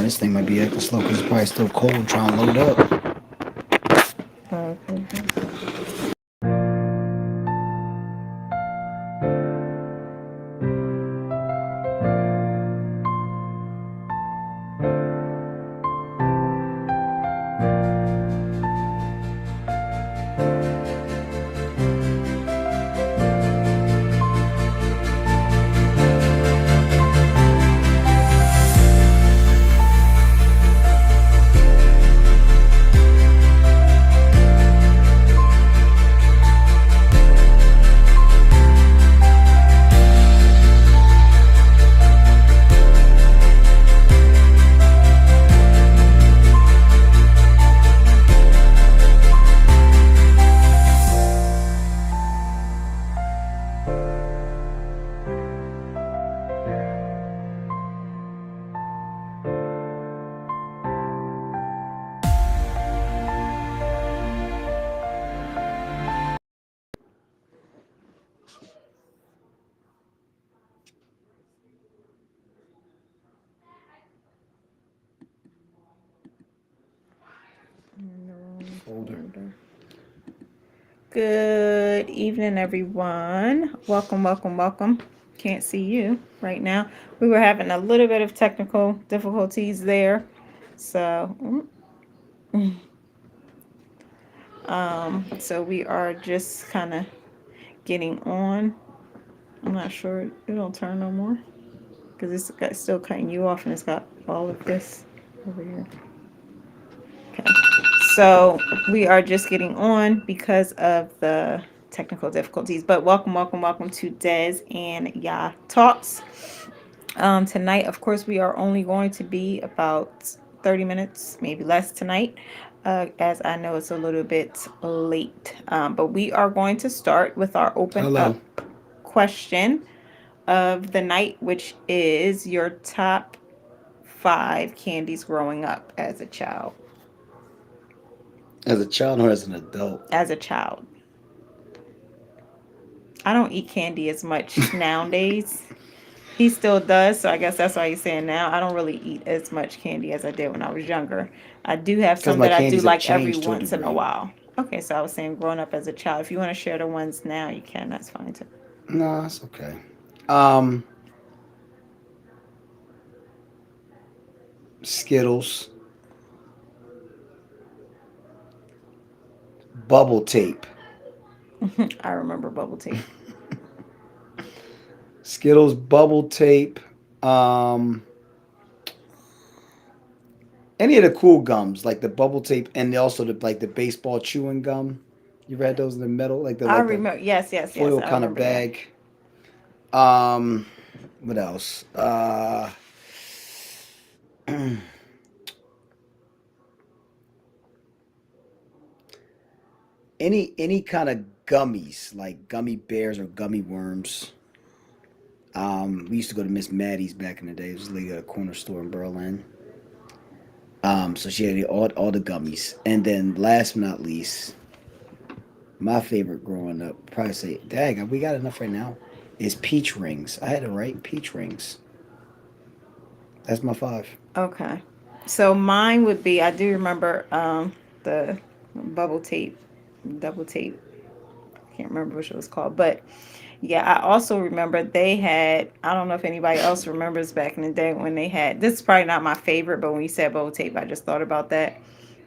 this thing might be acting slow because it's probably still cold trying to load up. Okay. Folder. Good evening, everyone. Welcome, welcome, welcome. Can't see you right now. We were having a little bit of technical difficulties there. So, so we are just kind of getting on. I'm not sure it'll turn no more because still cutting you off and it's got all of this over here. Okay. So we are just getting on because of the technical difficulties. But welcome, welcome, welcome to Des and Ya Talks. Tonight, of course, we are only going to be about 30 minutes, maybe less tonight, as I know it's a little bit late. But we are going to start with our open Hello. up question of the night, which is your top 5 candies growing up as a child. As a child or as an adult? As a child. I don't eat candy as much nowadays. He still does, so I guess that's why he's saying now. I don't really eat as much candy as I did when I was younger. I do have Because some my that I do candies have like every changed to a once in a degree. while. Okay, so I was saying growing up as a child. If you want to share the ones now, you can. That's fine too. No, that's okay. Um, Skittles, bubble tape. I remember bubble tea. Skittles, bubble tape. Um, any of the cool gums, like the bubble tape, and also the baseball chewing gum. You read those in the metal, I like the remember. Yes, yes, yes. foil I kind of remember that. bag. Um, what else? Any kind of gummies, like gummy bears or gummy worms. We used to go to Miss Maddie's back in the day. It was a lady at a corner store in Berlin. So she had all the gummies, and then last but not least, my favorite growing up, probably say, "Dag, we got enough right now." Is peach rings. I had it right, peach rings. That's my five. Okay. So mine would be. I do remember the bubble tape, double tape. Can't remember what it was called, but yeah, I also remember they had, I don't know if anybody else remembers back in the day when they had, this is probably not my favorite, but when you said bubble tape, I just thought about that.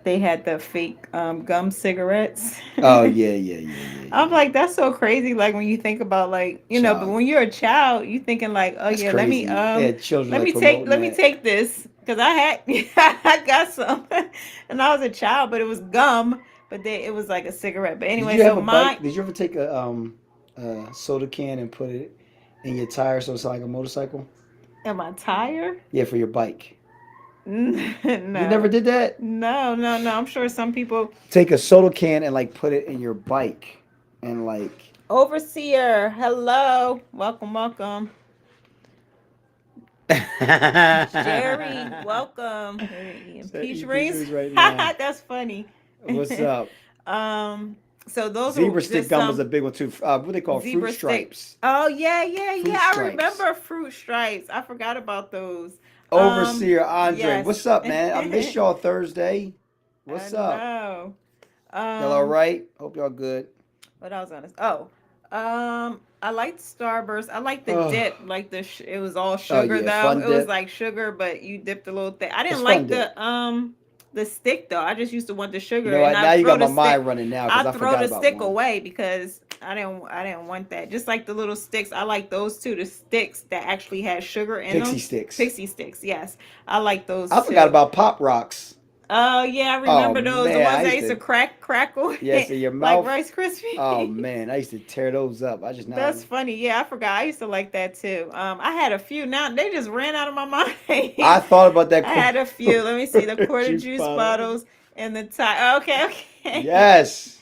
They had the fake gum cigarettes. Oh yeah, yeah, yeah, yeah, I'm yeah. like, that's so crazy. Like when you think about like, but Child, when you're a child, you thinking like, oh that's yeah, crazy. Yeah, children like promoting let me that. take this. Cause I had, I got some and I was a child, but it was gum, but then it was like a cigarette. But Did anyway, you have so a mine, bike? Did you ever take a soda can and put it in your tire so it's like a motorcycle? am I tired? Yeah, for your bike. You never No. did that? No, no, no. I'm sure some people. Take a soda can and like put it in your bike and like Overseer, hello. Welcome, welcome. Jerry, welcome. They're eating so peach eat peach rings. rings right now. That's funny. What's up? um, so those are Zebra stick just gum is some a big one too. What they call fruit zebra stick. stripes. Oh yeah, yeah, Fruit yeah. I stripes. remember fruit stripes. I forgot about those. Overseer Andre, Yes. what's up, man? I missed y'all Thursday. I What's up? know. Y'all all Um, right? Hope y'all good. what else on this? Oh, I liked Starburst. I like the Oh, dip. Like it was all oh sugar yeah, though. fun It was dip. like sugar, but you dipped a little thing. I It's didn't fun like dip. the stick though. I just used to want the You sugar, know and what? I Now you throw got my the mind stick. running now I because I throw forgot the about stick one. away because I didn't want that. Just like the little sticks. I like those too. The sticks that actually had sugar in Pixie them. sticks. Pixie sticks. Yes, I like I those forgot too. about Pop Rocks. Oh yeah, I Oh remember those. The man, I ones that used used to to. crackle Yes, in your like mouth. Rice Oh Krispie. man, I used to tear those up. I just now. That's funny. Yeah, I forgot. I used to like that too. I had a few. Now they just ran out of my mind. I I thought about that had a few. Let me see the quarter juice juice bottle. bottles and the tie. Okay, okay. Yes,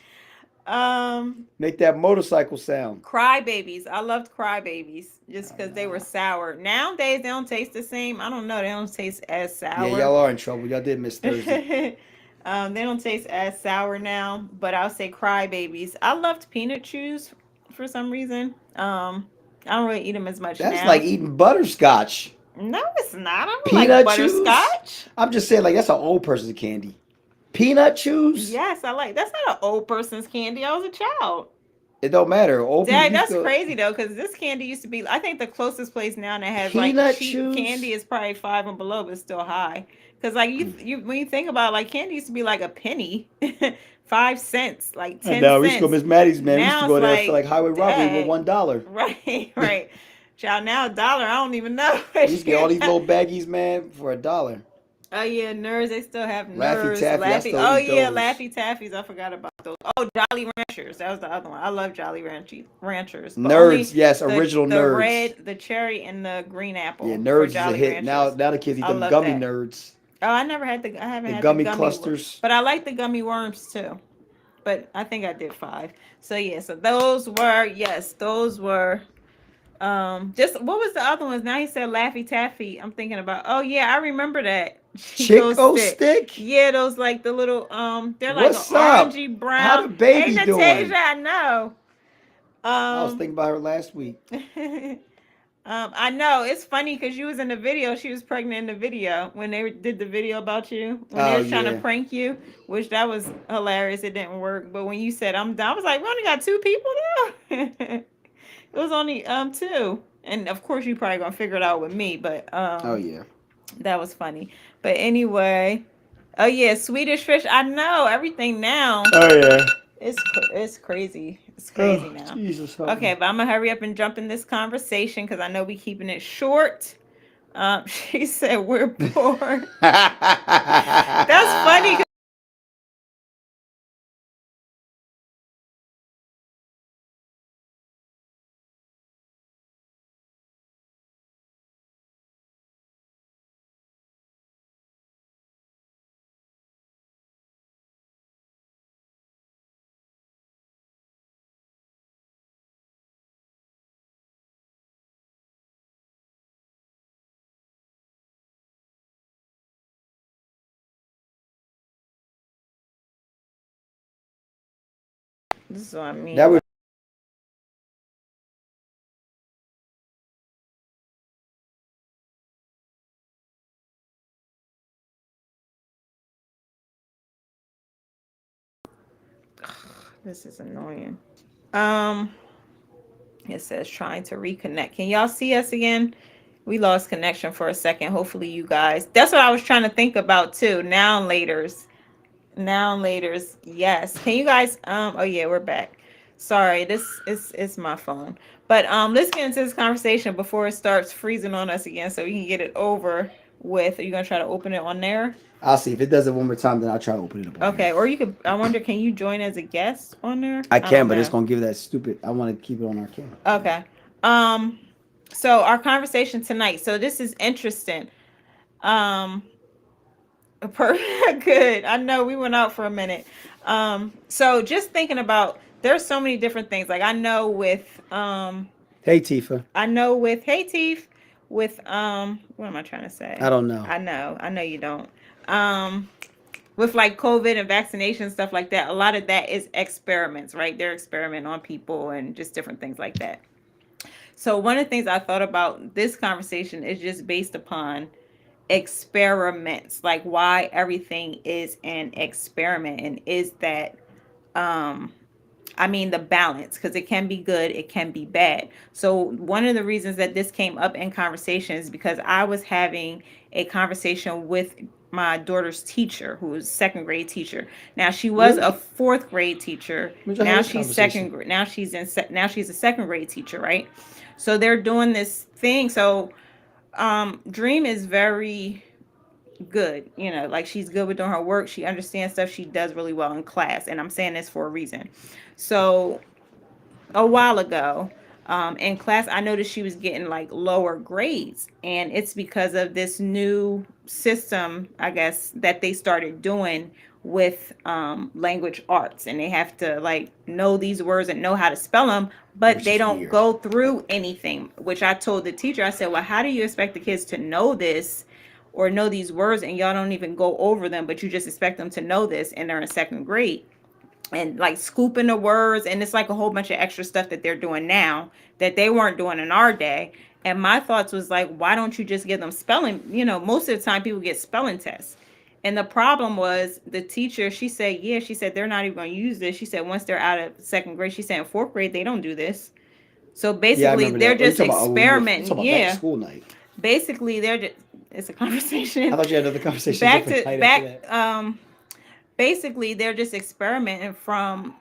um, make that motorcycle sound. Crybabies. I loved Crybabies just Oh, because they were nah. sour. Nowadays they don't taste the same. I don't know. They don't taste as Yeah, sour. y'all are in trouble. Y'all did miss Thursday. They don't taste as sour now, but I'll say Crybabies. I loved peanut chews for some reason. I don't really eat them as much That's like now. eating butterscotch. No, it's not. I don't like Peanut chews? butterscotch. I'm just saying, like, that's an old person's candy. Peanut chews? Yes, I like. That's not an old person's candy. I was a child. It don't matter. Old people Dad, used that's to. crazy though, because this candy used to be. I think the closest place now that has like Peanut cheap chews? candy is probably five and below, but still high. Because like you when you think about it, like candy used to be like a penny, 5 cents, like I ten know. We used to go to cents. Miss Maddie's, man. We used to Now go it's there for like like highway robbery with dang, $1. right, right. Child, now a dollar. I don't even know. We used to get all these little baggies, man, for $1. Oh yeah, nerds. They still have Laffy nerds. Taffy, I Laffy. still Oh eat yeah, those. Laffy Taffies. I forgot about those. Oh, Jolly Ranchers. That was the other one. I love Jolly Ranchers, but Nerds, only yes, original the nerds. red, the cherry, and the green Yeah, apple for nerds is a Jolly hit. Now, Ranchers. now the kids eat I them love gummy that. nerds, Oh, I never had the. I haven't the had the gummy gummy, clusters. but I like the gummy worms too. But I think I did five. So yeah. So those were yes, those were just what was the other ones? Now he said Laffy Taffy. I'm thinking about. Oh yeah, I remember that. Those Chico stick. stick? Yeah, those like the little they're like an What's up? orangey How brown. the Hey baby Natasha, doing? I know. I was Um thinking about her last week. I know it's funny because you was in the video. She was pregnant in the video when they did the video about you when they Oh was trying to yeah. prank you, which that was hilarious. It didn't work, but when you said I'm done, I was like, we only got two people now. It was only two, and of course you probably gonna figure it out with me, but Oh yeah. that was funny. But anyway, oh yeah, Swedish fish. I know everything now. Oh yeah. It's crazy. It's Oh crazy now. Jesus, help Okay, me. but I'm gonna hurry up and jump in this conversation because I know we keeping it short. She said we're poor. That's funny. This is what I mean. That was This is annoying. Um, it says trying to reconnect. Can y'all see us again? We lost connection for a second. Hopefully, you guys. That's what I was trying to think about too. Now and later's. Now and later's. Yes. Can you guys? Oh yeah, we're back. Sorry, this is it's my phone. But let's get into this conversation before it starts freezing on us again, so we can get it over with. Are you gonna try to open it on there? I'll see if it does it one more time. Then I'll try to open it up on here. Okay. Or you could. I wonder. Can you join as a guest on there? I I can, don't but it's know. gonna give that stupid. I want to keep it on our camera. Okay. Um. So our conversation tonight. So this is interesting. Um. Per good. I know we went out for a minute. So just thinking about there's so many different things. Like Hey Tifa. I know with Hey Teeth, with what am I trying to I say? don't know. I know you don't. Um with like COVID and vaccination stuff like that, a lot of that is experiments, right? They're experimenting on people and just different things like that. So one of the things I thought about this conversation is just based upon experiments, like why everything is an experiment, and is that um I mean, the balance, because it can be good, it can be bad. So, one of the reasons that this came up in conversation is because I was having a conversation with my daughter's teacher, who was a second grade teacher. Now, she was a Really? fourth grade teacher. When y'all had Now this she's conversation? second grade. Now she's a second grade teacher, right? So they're doing this thing. So, Dream is very good. Like she's good with doing her work. She understands stuff. She does really well in class, and I'm saying this for a reason. So a while ago, in class, I noticed she was getting like lower grades, and it's because of this new system, I guess, that they started doing with language arts, and they have to like know these words and know how to spell them, but Which they is don't weird. go through anything. Which I told the teacher, I said, "Well, how do you expect the kids to know this?" Or know these words, and y'all don't even go over them, but you just expect them to know this, and they're in second grade, and like scooping the words, and it's like a whole bunch of extra stuff that they're doing now that they weren't doing in our day. And my thoughts was like, why don't you just give them spelling? Most of the time people get spelling tests. And the problem was the teacher, she said, yeah, she said they're not even going to use this. She said once they're out of second grade, she said in fourth grade they don't do this. So Yeah, I basically remember they're that. Are you just talking about? Oh, when you experimenting. talking about back to Yeah, school night? basically they're just, it's a I conversation. thought you had another conversation back different to night after back that. Basically they're just experimenting from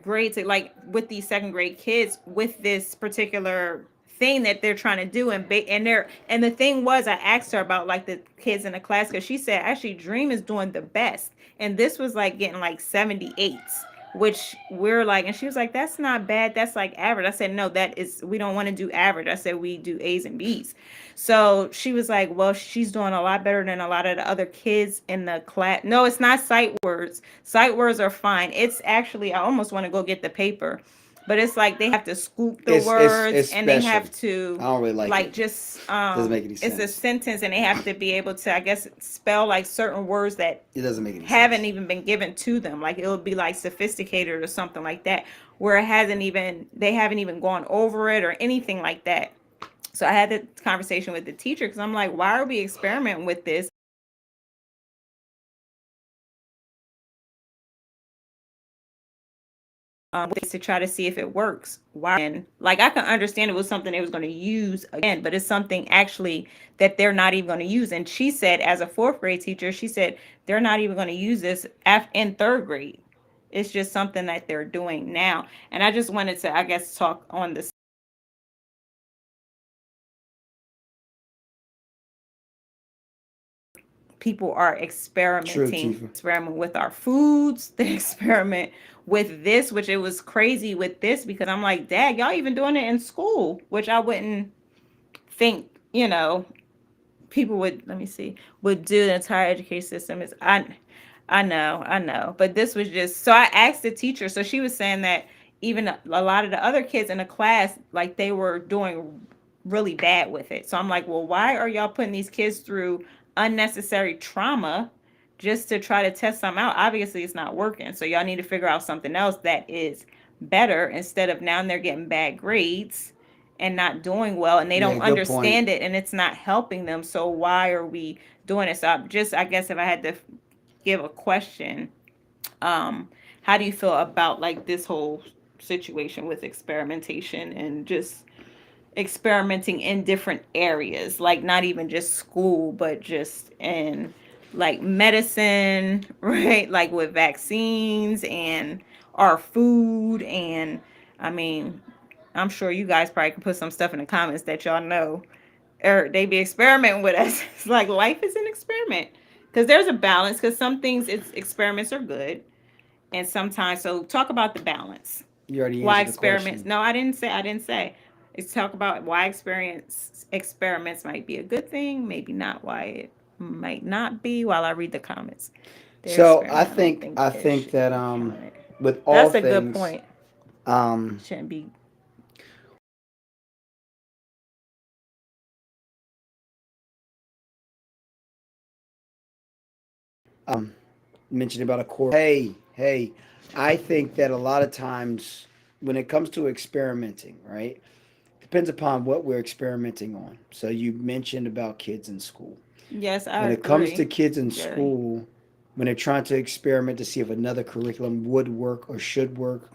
grade to, like, with these second grade kids with this particular thing that they're trying to do. And the thing was, I asked her about like the kids in the class, because she said actually Dream is doing the best, and this was like getting like 78s, which we're like, and she was like, that's not bad, that's like average. I said, no, that is, we don't want to do average. I said we do A's and B's. So she was like, well, she's doing a lot better than a lot of the other kids in the class. No, it's not sight words. Sight words are fine. It's actually, I almost want to go get the paper, but it's like they have to scoop the words, It's and they special. have to I don't really like like it. just Doesn't make any it's a sense. sentence, and they have to be able to, I guess, spell like certain words that It doesn't make any haven't sense. even been given to them. Like it would be like sophisticated or something like that, where it hasn't even, they haven't even gone over it or anything like that. So I had the conversation with the teacher, because I'm like, why are we experimenting with this? To try to see if it works. Why? And like I can understand it was something they was going to use again, but it's something actually that they're not even going to use. And she said, as a fourth grade teacher, she said they're not even going to use this in third grade. It's just something that they're doing now. And I just wanted to, I guess, talk on this. People are True, experimenting, Tifa. experiment with our foods, they experiment with this, which it was crazy with this, because I'm like, dad, y'all even doing it in school, which I wouldn't think, people would, let me see, would do. The entire education system is, I know, but this was just, so I asked the teacher, so she was saying that even a lot of the other kids in the class, like they were doing really bad with it. So I'm like, well, why are y'all putting these kids through unnecessary trauma just to try to test something out? Obviously it's not working, so y'all need to figure out something else that is better, instead of now they're getting bad grades and not doing well, and they Yeah, don't good point. understand it, and it's not helping them. So why are we doing it? So I'm just, I guess if I had to give a question, um how do you feel about like this whole situation with experimentation, and just experimenting in different areas, like not even just school, but just in like medicine, right? Like with vaccines and our food. And I mean, I'm sure you guys probably can put some stuff in the comments that y'all know, or they be experimenting with us. It's like life is an experiment, because there's a balance, because some things, it's experiments are good, and sometimes, so talk about the balance. You already Why answered the experiments? question. No, I didn't say. It's talk about why experience experiments might be a good thing, maybe not, why it might not be, while I read the comments. They're So experiment. I don't think I it think should that be counted. with all That's a good things point. um Shouldn't be. mentioned about a core. Hey, I think that a lot of times when it comes to experimenting, right? Depends upon what we're experimenting on. So you mentioned about kids in school. Yes, I When it comes to agree. kids in Very. school, when they're trying to experiment to see if another curriculum would work or should work,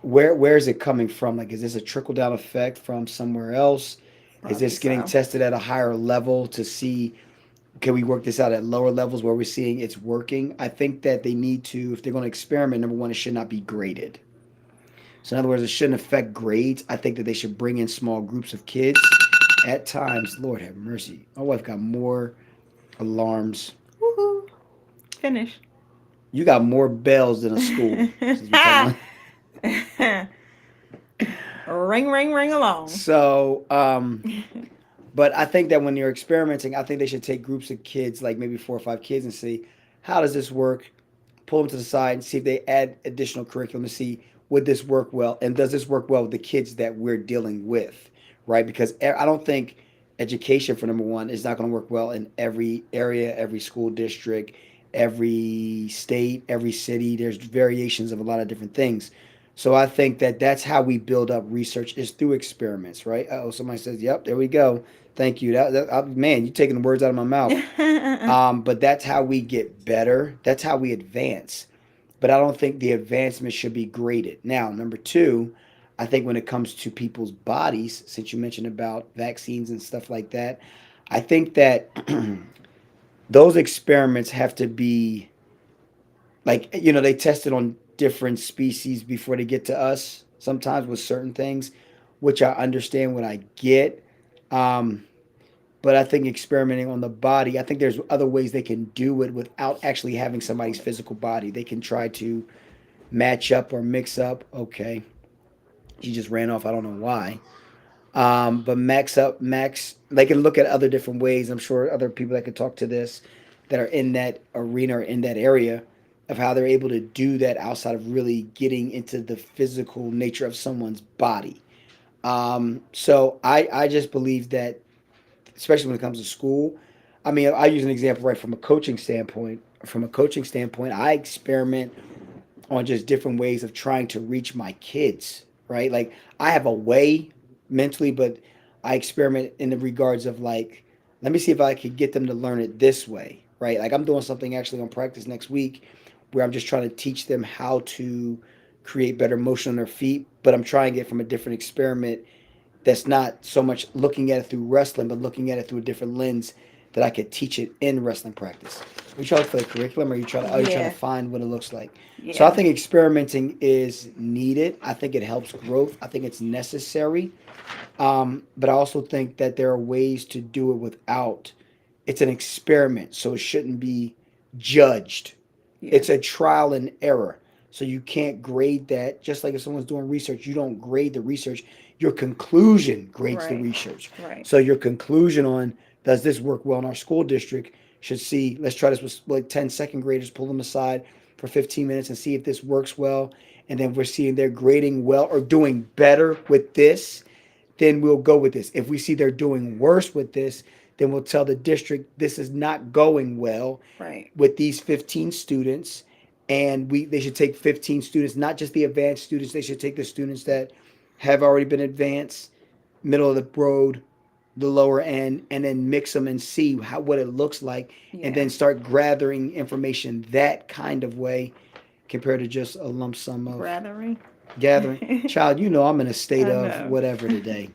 where is it coming from? Like, is this a trickle down effect from somewhere else? Is Probably this getting so. tested at a higher level to see, can we work this out at lower levels where we're seeing it's working? I think that they need to, if they're going to experiment, number one, it should not be graded. So in other words, it shouldn't affect grades. I think that they should bring in small groups of kids at times. Lord have mercy. My wife got more alarms. Woohoo! Finish. You got more bells than a school since we're talking about. Ring, ring, ring along. So, but I think that when you're experimenting, I think they should take groups of kids, like maybe 4 or 5 kids, and see how does this work. Pull them to the side and see if they add additional curriculum to see would this work well and does this work well with the kids that we're dealing with, right? Because I don't think education for number one is not going to work well in every area, every school district, every state, every city. There's variations of a lot of different things. So I think that that's how we build up research is through experiments, right? Oh, somebody says, "Yep, there we go. Thank you." Man, you're taking the words out of my mouth. But that's how we get better. That's how we advance. But I don't think the advancement should be graded. Now, number two, I think when it comes to people's bodies, since you mentioned about vaccines and stuff like that, I think that those experiments have to be like, they test it on different species before they get to us sometimes with certain things, which I understand what I get. Um, but I think experimenting on the body, I think there's other ways they can do it without actually having somebody's physical body. They can try to match up or mix up. Okay, she just ran off. I don't know why. But max. They can look at other different ways. I'm sure other people that could talk to this that are in that arena or in that area of how they're able to do that outside of really getting into the physical nature of someone's body. So I just believe that, especially when it comes to school. I mean, I use an example right from a coaching standpoint. From a coaching standpoint, I experiment on just different ways of trying to reach my kids, right? Like I have a way mentally, but I experiment in the regards of like, let me see if I could get them to learn it this way, right? Like I'm doing something actually on practice next week where I'm just trying to teach them how to create better motion on their feet, but I'm trying it from a different experiment that's not so much looking at it through wrestling, but looking at it through a different lens that I could teach it in wrestling practice. Are you trying for the curriculum, or are you trying to Yeah. find what it looks like? So I Yeah. think experimenting is needed. I think it helps growth. I think it's necessary. But I also think that there are ways to do it without. It's an experiment, so it shouldn't be judged. Yeah. It's a trial and error. So you can't grade that. Just like if someone's doing research, you don't grade the research. Your conclusion grades the Right. research. Right. So your conclusion on does this work well in our school district should see, let's try this with like 10 second graders, pull them aside for 15 minutes and see if this works well. And then we're seeing they're grading well or doing better with this, then we'll go with this. If we see they're doing worse with this, then we'll tell the district this is not going well Right. with these 15 students, and they should take 15 students, not just the advanced students. They should take the students that have already been advanced, middle of the road, the lower end, and then mix them and see what it looks like, and Yeah. then start gathering information that kind of way compared to just a lump sum of Gathering. gathering. Child, I'm in a state I of know. whatever today.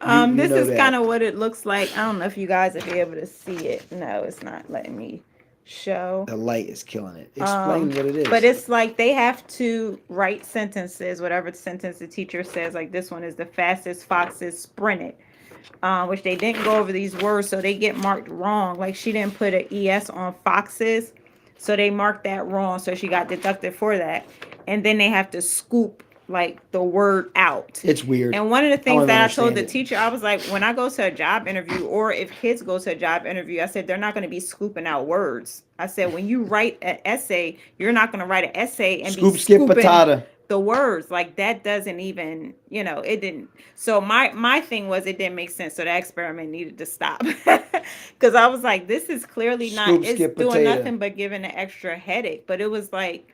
You This know is kind that. of what it looks like. I don't know if you guys will be able to see it. No, it's not letting me show. The light is killing it. Um, Explain what it but is. it's like they have to write sentences, whatever sentence the teacher says. Like this one is the fastest foxes sprinted, which they didn't go over these words, so they get marked wrong. Like she didn't put an es on foxes, so they marked that wrong. So she got deducted for that. And then they have to scoop like the word out. It's weird. And one of the I don't things even that I told understand the it. teacher, I was like, when I go to a job interview or if kids go to a job interview, I said, they're not going to be scooping out words. I said, when you write an essay, you're not going to write an essay and be Scoop, skip, scooping patata. the words. Like that doesn't even, it didn't. So my thing was it didn't make sense. So that experiment needed to stop. Because I was like, this is clearly not, Scoop, it's skip, doing potato. nothing but giving an extra headache. But it was like,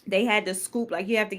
they had to scoop, like you have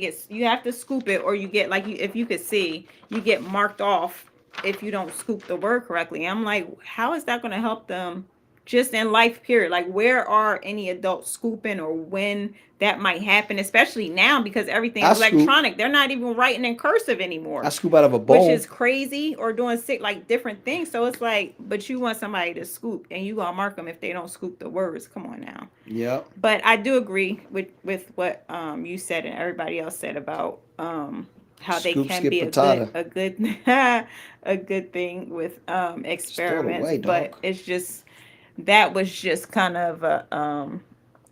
to scoop it, or you get like, if you could see, you get marked off if you don't scoop the word correctly. I'm like, how is that going to help them just in life period. Like, where are any adults scooping, or when that might happen, especially now because everything I is scoop. electronic. They're not even writing in cursive I anymore, scoop out of a which bowl. is crazy, or doing sick like different things. So it's like, but you want somebody to scoop, and you gonna mark them if they don't scoop the words. Come on now. Yep. But I do agree with what you said and everybody else said about how they Scoop, can skip, be patata. a good a good thing with Just throw it experiments. away, But dog. it's just, that was just kind of a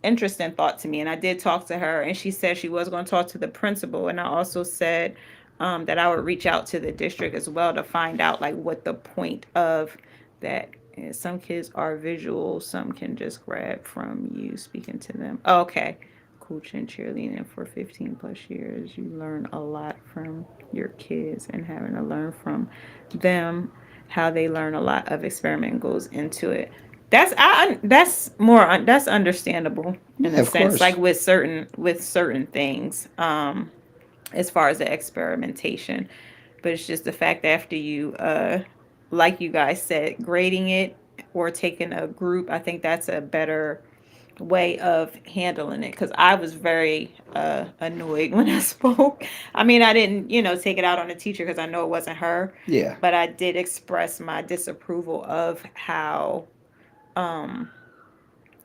interesting thought to me. And I did talk to her, and she said she was going to talk to the principal. And I also said that I would reach out to the district as well to find out like what the point of that is. Some kids are visual, some can just grab from you speaking to them. Oh, okay. Coaching cheerleading for 15 plus years, you learn a lot from your kids, and having to learn from them, how they learn, a lot of experiment goes into it. That's more that's understandable in Yeah, a of sense, like course. with certain things, as far as the experimentation. But it's just the fact that after you like you guys said, grading it or taking a group, I think that's a better way of handling it, because I was very annoyed when I spoke. I mean, I didn't, take it out on the teacher because I know it wasn't her, Yeah. but I did express my disapproval of how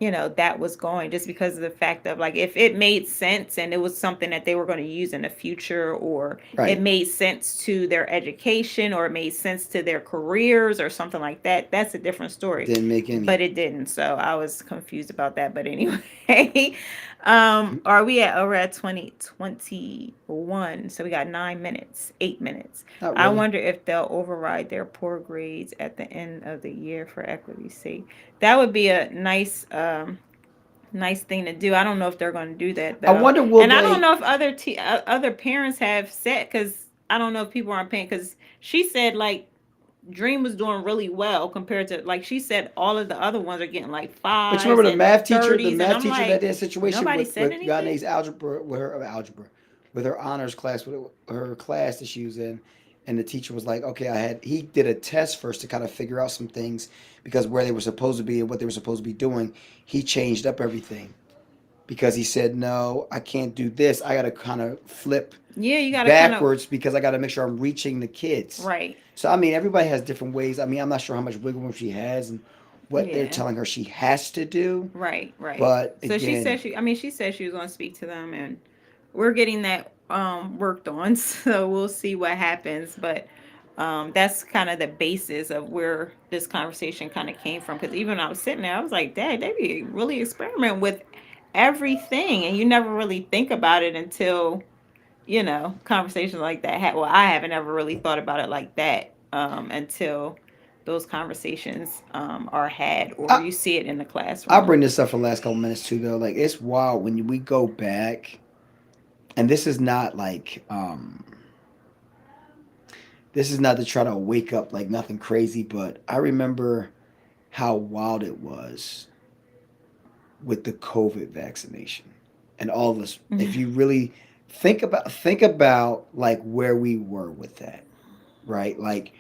that was going, just because of the fact of, like, if it made sense and it was something that they were going to use in the future, or it Right. made sense to their education, or it made sense to their careers or something like that, that's a different story. Didn't make any. But it didn't, so I was confused about that. But anyway, are we at we're at 2021, so we got 9 minutes, 8 minutes. Not I really. wonder if they'll override their poor grades at the end of the year for equity's sake. That would be a nice thing to do. I don't know if they're going to do that I though, wonder will and I don't they. know if other parents have said, because I don't know if people aren't paying. Because she said like Dream was doing really well compared to, like, she said all of the other ones are getting like But you fives remember the and math teacher, thirties, and I'm that like, did a situation nobody with said anything. Gane's algebra, with her honors class, with her class that she was in, and the teacher was like, okay, he did a test first to kind of figure out some things because where they were supposed to be and what they were supposed to be doing, he changed up everything because he said, no, I can't do this. I got to kind of flip Yeah, you got to kind of, backwards because I got to make sure I'm reaching the kids. right. So I mean, everybody has different ways. I mean, I'm not sure how much wiggle room she has and what they're Yeah. telling her she has to do. Right, right. But So she said again, she said she was going to speak to them, and we're getting that worked on. So we'll see what happens, but that's kind of the basis of where this conversation kind of came from, because even when I was sitting there, I was like, "Dad, they be really experiment with everything, and you never really think about it until, conversations like that." Well, I haven't ever really thought about it like that until those conversations are had, or I, you see it in the I'll classroom. bring this up for the last couple minutes too, though. Like it's wild when we go back, and this is not to try to wake up like nothing crazy, but I remember how wild it was with the COVID vaccination and all this. If you really think about like where we were with that, right? Like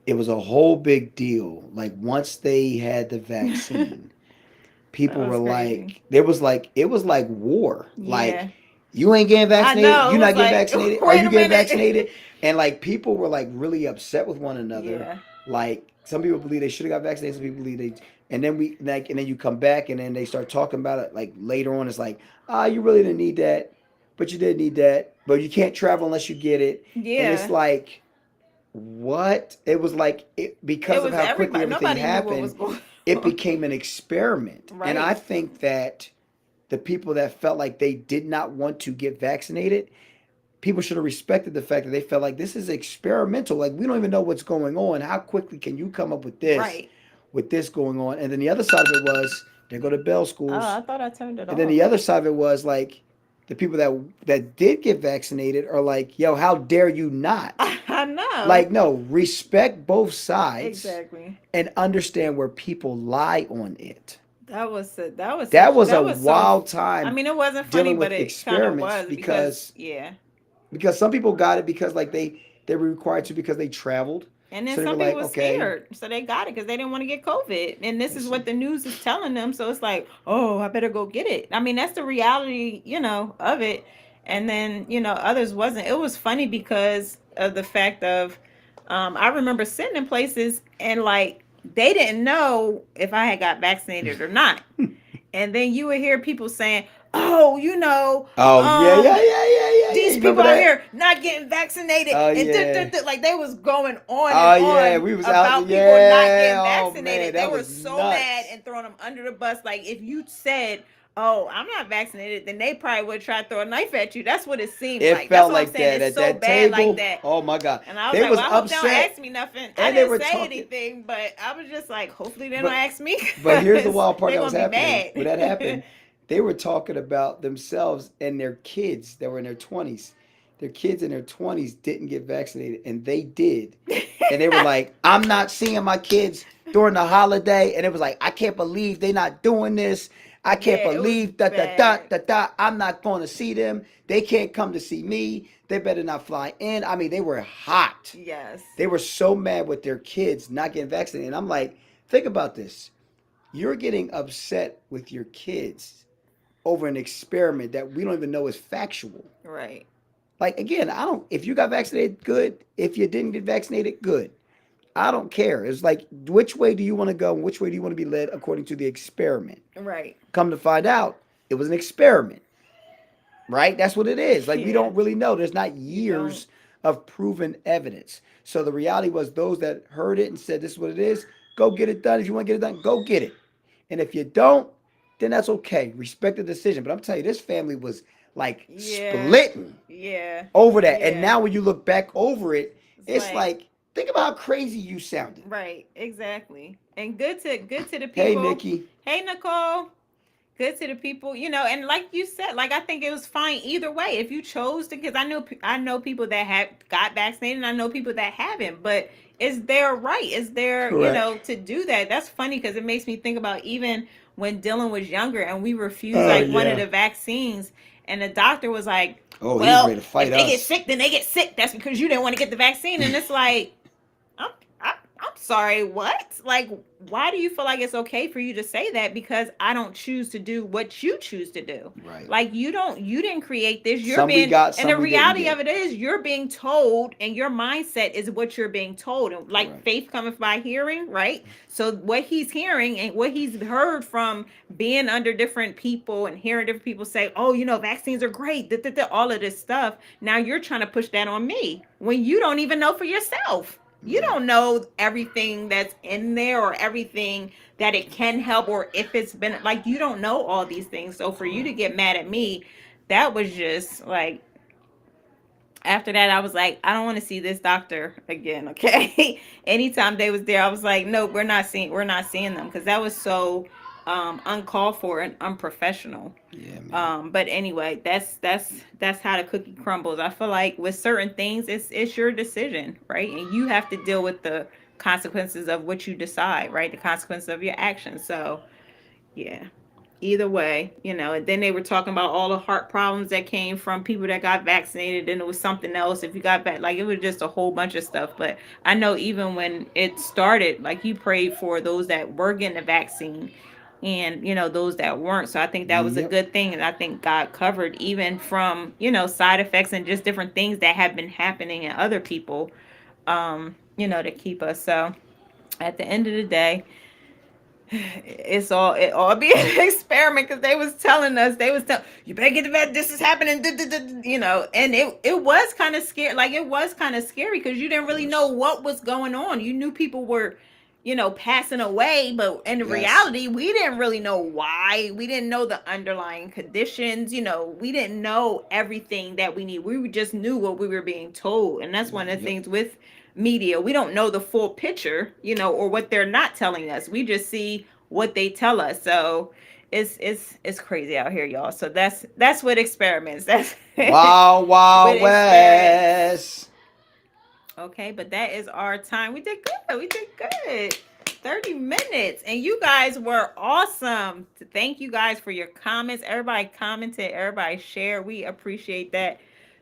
it was a whole big deal. Like once they had the vaccine, That people were was crazy. like, there was like it was like war. Like Yeah. you ain't getting I vaccinated. know. You It not was getting like, vaccinated. Are wait you a getting minute. vaccinated? And like people were like really upset with one another. Yeah. Like some people believe they should have got vaccinated. Some people believe they. And then and then you come back and then they start talking about it like later on. It's like you really didn't need that, but you did need that. But you can't travel unless you get it. And it's Yeah. like what? It was like It because of was how quickly everybody. everything Nobody knew what was happened, going it on. became an experiment. And I Right. think that the people that felt like they did not want to get vaccinated, people should have respected the fact that they felt like this is experimental. Like we don't even know what's going on. How quickly can you come up Right. with this going on? And then the other side of it was they go to Bell Oh, schools. I thought I turned it And then off. the other side of it was like the people that did get vaccinated are like, yo, how dare you not? I know. Like, no, respect both sides Exactly. and understand where people lie on it. That was That was a that was so. wild I time mean, it wasn't funny, dealing but with it kind of experiments was, because yeah. because some people got it because like they were required to because they traveled. And then So they were some people like, were okay, scared, so they got it because they didn't want to get COVID. And this is what listen, the news is telling them. So it's like, oh, I better go get it. I mean, that's the reality, of it. And then, others wasn't. It was funny because of the fact of, I remember sitting in places and like they didn't know if I had got vaccinated or not. And then you would hear people saying, "Oh, oh yeah, yeah, yeah, yeah, yeah, yeah. these You people remember out that? here not getting vaccinated," Oh and yeah. like they was going on and Oh yeah, on we was out there. about people not Yeah. getting Oh man, vaccinated. They that were was so mad nuts. and throwing them under the bus. Like if you said, "Oh, I'm not vaccinated," then they probably would try to throw a knife at you. That's what it seemed It like. That's felt what I'm like saying. that It's at so that bad like table. that. Oh my God, And I was they like, was "Well, I hope they don't upset ask me nothing." I and they didn't were say talking. anything, but I was just like, "Hopefully they don't But ask me but here's the because wild part they're that was gonna be happening when that mad." happened. They were talking about themselves and their kids that were in their 20s. Their kids in their 20s didn't get vaccinated, and they did. And they were like, "I'm not seeing my kids during the holiday," and it was like, "I can't believe they not doing this. I can't Yeah, it was believe da da da bad. da da. I'm not going to see them. They can't come to see me. They better not fly in." I mean, they were hot. Yes. They were so mad with their kids not getting vaccinated. And I'm like, think about this. You're getting upset with your kids over an experiment that we don't even know is factual. Right. Like again, I don't. If you got vaccinated, good. If you didn't get vaccinated, good. I don't care. It's like, which way do you want to go and which way do you want to be led according to the experiment? Right. Come to find out, it was an experiment, right? That's what it is. Like, we Yeah. don't really know. There's not You don't. years of proven evidence. So the reality was those that heard it and said, this is what it is, go get it done. If you want to get it done, go get it. And if you don't, then that's okay. Respect the decision. But I'm telling you, this family was like Yeah. splitting Yeah. over that. And Yeah. now when you look back over it, It's it's like like, think about how crazy you sounded. right, exactly. And good to the Hey, people. Nikki. Hey Nicole. Good to the people, and like you said, like I think it was fine either way if you chose to, because I know people that have got vaccinated and I know people that haven't, but it's their right, it's their, Correct. to do that. That's funny because it makes me think about even when Dylan was younger and we refused Oh, like one of yeah. the vaccines, and the doctor was like, Oh, he was ready well, to fight if they get us. sick, then they get sick. That's because you didn't want to get the vaccine. And it's like, I'm, I'm sorry, what? Like, why do you feel like it's okay for you to say that? Because I don't choose to do what you choose to do. Right. Like, you didn't create this. You're Some we being, got, and some the we didn't reality get. of it is, you're being told, and your mindset is what you're being told. And like, Correct. faith cometh by hearing, right? So, what he's hearing and what he's heard from being under different people and hearing different people say, oh, vaccines are great, all of this stuff. Now you're trying to push that on me when you don't even know for yourself. You Yeah. don't know everything that's in there or everything that it can help, or if it's been like, you don't know all these things. So for you to Correct. get mad at me, that was just like, after that I was like, I don't want to see this doctor again. Okay. Anytime they was there, I was like, no, we're not seeing them, because that was so uncalled for and unprofessional. Yeah, man. But anyway, that's how the cookie crumbles. I feel like with certain things, it's your decision, right? And you have to deal with the consequences of what you decide, right? The consequences of your actions. So yeah. Either way, and then they were talking about all the heart problems that came from people that got vaccinated, and it was something else if you got back. Like, it was just a whole bunch of stuff. But I know even when it started, like, you prayed for those that were getting the vaccine and, those that weren't. So I think that was a Yep. good thing. And I think God covered even from, side effects and just different things that have been happening in other people, to keep us. So at the end of the day, it all be an experiment, because they was telling you better get the vet, this is happening, and it was kind of scary. Like, it was kind of scary because you didn't Of really know course. what was going on. You knew people were passing away, but in Yes. reality we didn't really know why. We didn't know the underlying conditions. We didn't know everything that we need. We just knew what we were being told, and that's one of the Yep. things with media. We don't know the full picture, or what they're not telling us. We just see what they tell us. So it's crazy out here, y'all. So that's what experiments. That's Wow, wow, with experiments. Wes. Okay, but that is our time. We did good. We did good. 30 minutes. And you guys were awesome. Thank you guys for your comments. Everybody commented, everybody shared. We appreciate that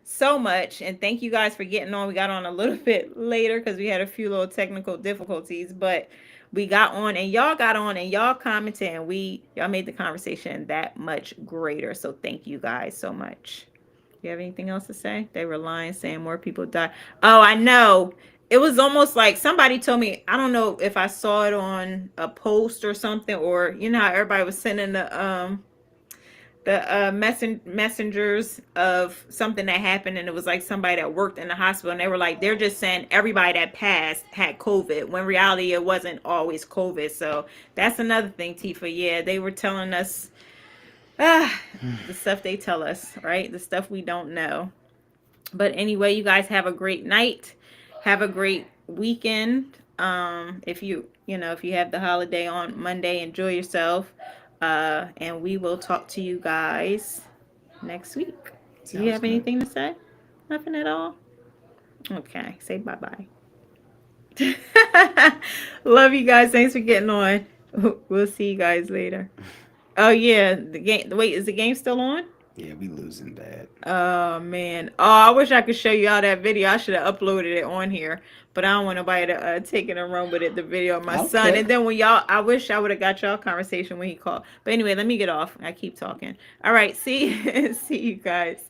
so much. And thank you guys for getting on. We got on a little bit later because we had a few little technical difficulties, but we got on and y'all got on and y'all commented and y'all made the conversation that much greater. So thank you guys so much. You have anything else to say? They were lying, saying more people died. Oh, I know. It was almost like somebody told me. I don't know if I saw it on a post or something, or you know how everybody was sending the messengers of something that happened, and it was like somebody that worked in the hospital, and they were like, they're just saying everybody that passed had COVID, when reality it wasn't always COVID. So that's another thing, Tifa. Yeah, they were telling us ah, the stuff they tell us, right? The stuff we don't know. But anyway, you guys have a great night. Have a great weekend. If if you have the holiday on Monday, enjoy yourself. And we will talk to you guys next week. Do you Sounds have good. anything to say? Nothing at all? Okay. Say bye bye. Love you guys. Thanks for getting on. We'll see you guys later. Oh yeah, the game. Wait, is the game still on? Yeah, we losing bad. Oh man. Oh, I wish I could show you all that video. I should have uploaded it on here, but I don't want nobody to take it and run with it. The video of my I don't son, and care. then when y'all, I wish I would have got y'all conversation when he called. But anyway, let me get off. I keep talking. All right, see, see you guys.